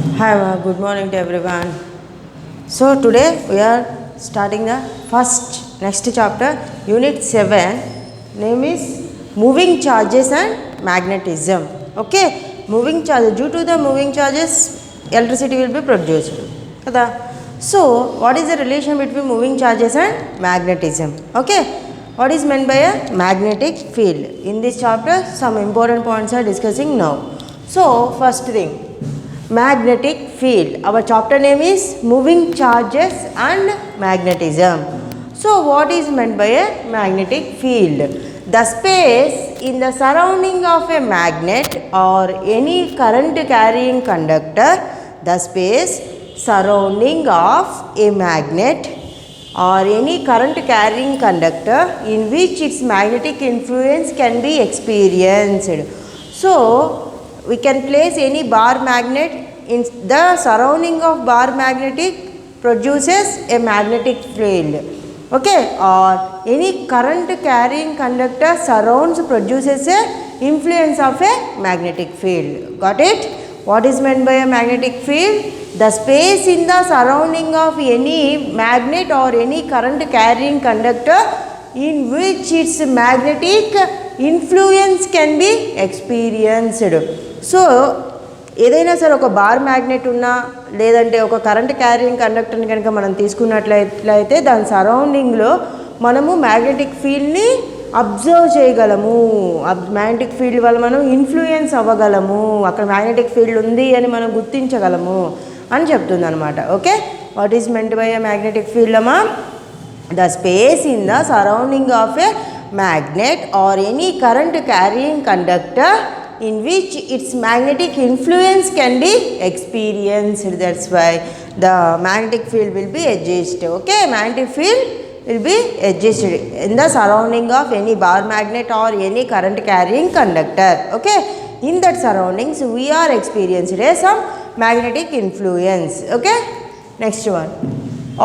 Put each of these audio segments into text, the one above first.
Hi, good morning to everyone. So today we are starting the next chapter, Unit 7. Name is Moving Charges and Magnetism. Okay, moving charges. Due to the moving charges, electricity will be produced. Kada? So what is the relation between moving charges and magnetism? Okay, what is meant by a magnetic field? In this chapter, some important points are discussing now. So first thing, magnetic field. Our chapter name is Moving Charges and Magnetism. So what is meant by a magnetic field? The space in the surrounding of a magnet or any current carrying conductor, the space surrounding of a magnet or any current carrying conductor in which its magnetic influence can be experienced. So we can place any bar magnet in the surrounding of bar magnetic produces a magnetic field, okay, or any current carrying conductor surrounds produces a influence of a magnetic field. Got it? What is meant by a magnetic field? The space in the surrounding of any magnet or any current carrying conductor in which its magnetic influence can be experienced. So ఏదైనా సరే ఒక bar magnet ఉన్నా లేదంటే ఒక current carrying కండక్టర్ని కనుక మనం తీసుకున్నట్లయితే దాని సరౌండింగ్లో మనము మ్యాగ్నెటిక్ ఫీల్డ్ని అబ్జర్వ్ చేయగలము. మ్యాగ్నెటిక్ ఫీల్డ్ వల్ల మనం ఇన్ఫ్లుయెన్స్ అవ్వగలము, అక్కడ మ్యాగ్నెటిక్ ఫీల్డ్ ఉంది అని మనం గుర్తించగలము అని చెప్తుంది అనమాట. Okay, what is meant by a magnetic field అమ్మా? The space in the surrounding of a magnet or any current carrying conductor in which its magnetic influence can be experienced. That's why the magnetic field will be adjusted. Okay, magnetic field will be adjusted in the surrounding of any bar magnet or any current carrying conductor. Okay, in that surroundings we are experiencing some magnetic influence. Okay, next one,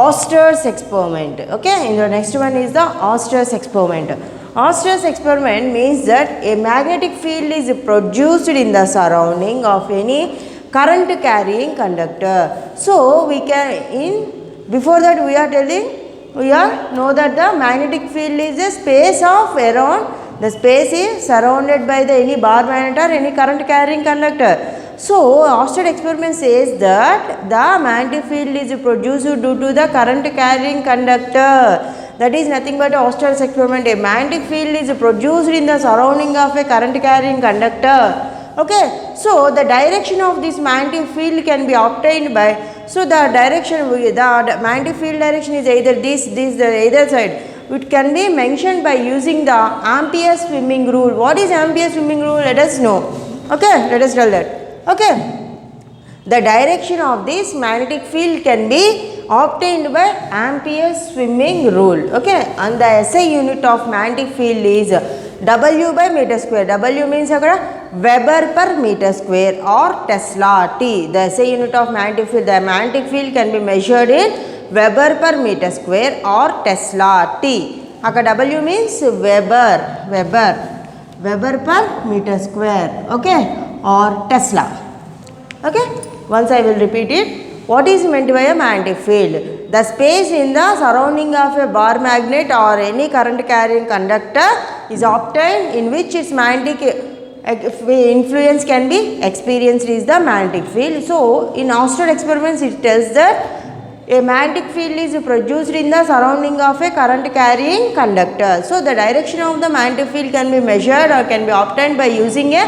Auster's experiment. Okay, in the next one is the Auster's experiment. Auster's experiment means that a magnetic field is produced in the surrounding of any current carrying conductor. So we can, before that we are telling, we are know that the magnetic field is a space of around, the space is surrounded by the any bar magnet or any current carrying conductor. So Auster's experiment says that the magnetic field is produced due to the current carrying conductor. That is nothing but Auster's experiment. A magnetic field is produced in the surrounding of a current carrying conductor. Okay, so the direction of this magnetic field can be obtained by, so the direction, the magnetic field direction is either this, the either side. It can be mentioned by using the Ampere's swimming rule. What is Ampere's swimming rule? Let us know. Okay, let us tell that. Okay, the direction of this magnetic field can be obtained by Ampere's swimming rule. Okay, and the SI unit of magnetic field is W by meter square. W means Weber per meter square or Tesla T. The SI unit of magnetic field, the magnetic field can be measured in Weber per meter square or Tesla T. W means Weber per meter square. Okay, or Tesla. Okay, once I will repeat it. What is meant by a magnetic field? The space in the surrounding of a bar magnet or any current carrying conductor is obtained in which its magnetic influence can be experienced is the magnetic field. So in Auster experiments it tells that a magnetic field is produced in the surrounding of a current carrying conductor. So the direction of the magnetic field can be measured or can be obtained by using a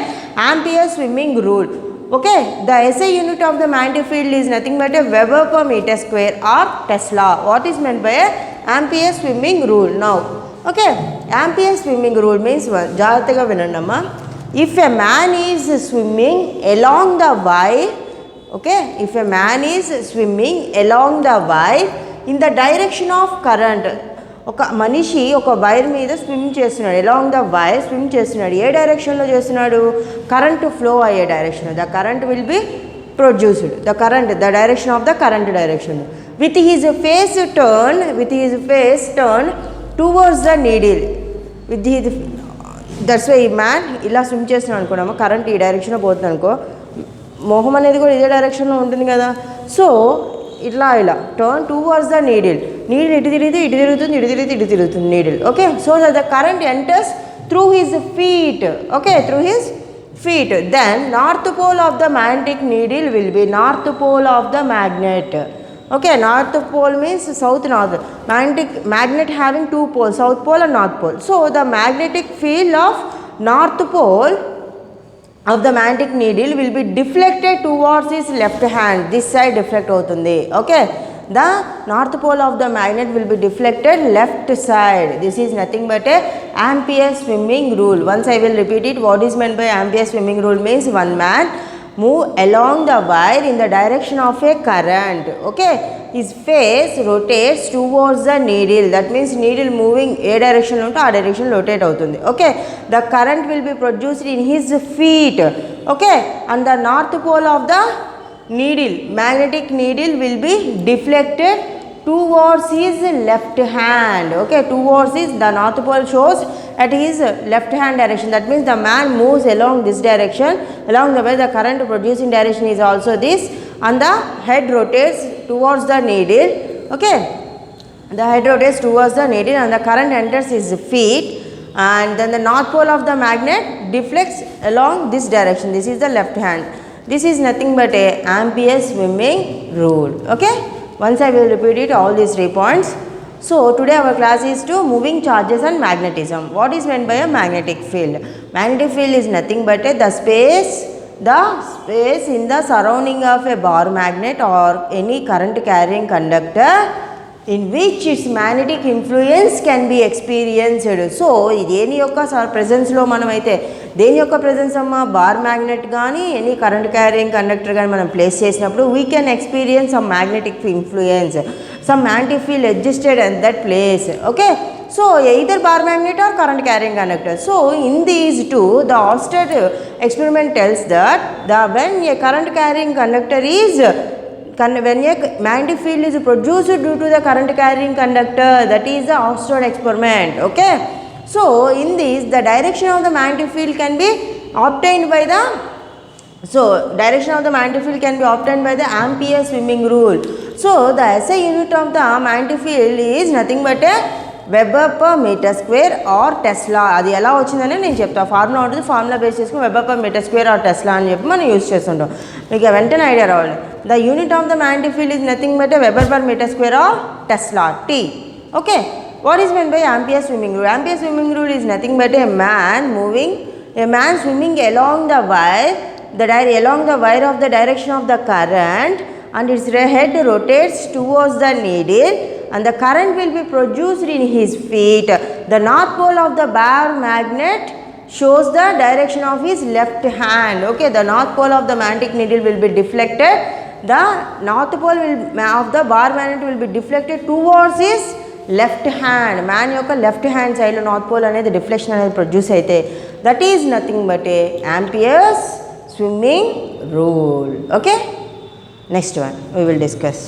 Ampere's swimming rule. Okay, the SI unit of the magnetic field is nothing but a Weber per meter square or Tesla. What is meant by a Ampere's swimming rule now? Okay, Ampere's swimming rule means, జాగ్రత్తగా వినండమ్మా, if a man is swimming along the wire, okay, if a man is swimming along the wire in the direction of current, ఒక మనిషి ఒక wire మీద swim చేస్తున్నాడు, along the wire swim చేస్తున్నాడు. ఏ డైరెక్షన్లో చేస్తున్నాడు? కరెంట్ ఫ్లో అయ్యే direction. The current will be produced, the direction of the current direction. With his face turn towards the needle. That's why ఈ మ్యాన్ ఇలా స్విమ్ చేస్తున్నాడు అనుకున్నాము, కరెంట్ ఈ డైరెక్షన్లో పోతుంది అనుకో, మొహం అనేది కూడా ఇదే డైరెక్షన్లో ఉంటుంది కదా. సో ఇలా టర్న్ టువర్డ్స్ ద నీడిల్ ఇటు తిరిగితే ఇటు తిరుగుతుంది, ఇటు తిరిగితే ఇటు తిరుగుతుంది needle. Okay, so the current enters through his feet. Okay, through his feet. Then north pole of the magnetic needle will be north pole of the magnet. Okay, north pole means south north. Magnet having two poles, south pole and north pole. So the magnetic field of north pole of the magnetic needle will be deflected towards his left hand. This side deflect avutundi. Okay, the north pole of the magnet will be deflected left side. This is nothing but a Ampere swimming rule. Once I will repeat it. What is meant by Ampere swimming rule means one man move along the wire in the direction of a current. Okay, his face rotates towards the needle. That means needle moving a direction unto a direction rotate avutundi. Okay, the current will be produced in his feet. Okay, and the north pole of the needle, magnetic needle will be deflected towards his left hand. Okay, towards his, the north pole shows at his left hand direction. That means the man moves along this direction, along the way the current producing direction is also this, and the head rotates towards the needle. Okay, the head rotates towards the needle and the current enters his feet, and then the north pole of the magnet deflects along this direction. This is the left hand. This is nothing but a Ampere swimming rule. Okay, once I will repeat it, all these 3 points. So today our class is to moving charges and magnetism. What is meant by a magnetic field? Magnetic field is nothing but the space in the surrounding of a bar magnet or any current carrying conductor in which its magnetic influence can be experienced. So దేని యొక్క presence లో మనం అయితే దేని యొక్క presence అమ్మా bar magnet కానీ any current carrying conductor కానీ మనం ప్లేస్ చేసినప్పుడు we can experience some magnetic influence, some magnetic field existed at that place. Okay, so either bar magnet or current carrying conductor. So in these two, the Oersted experiment tells that when a current carrying conductor is when a magnetic field is produced due to the current carrying conductor, that is the Oersted experiment. Okay, so in this the direction of the magnetic field can be obtained by the Ampere swimming rule. So the SI unit of the magnetic field is nothing but a Weber per meter square or Tesla. అది ఎలా వచ్చిందని నేను చెప్తా. Formula ఉంటుంది, formula base చేసుకుని weber per metre square or tesla అని చెప్పి మనం యూజ్ చేస్తుంటాం. మీకు వెంటనే ఐడియా రావాలి. The unit of the magnetic field is nothing but a Weber per meter square or Tesla, T. Okay, what is meant by Ampere swimming rule? Ampere swimming rule is nothing but a man swimming along the wire of the direction of the current, and its head rotates towards the needle and the current will be produced in his feet. The north pole of the bar magnet shows the direction of his left hand. Okay, the north pole of the magnetic needle will be deflected. The north pole of the bar magnet will be deflected towards his left hand. Man యొక్క left hand side లో north pole అనేది deflection అనేది produce అయితే that is nothing but a Ampere's swimming rule. Okay, next one we will discuss.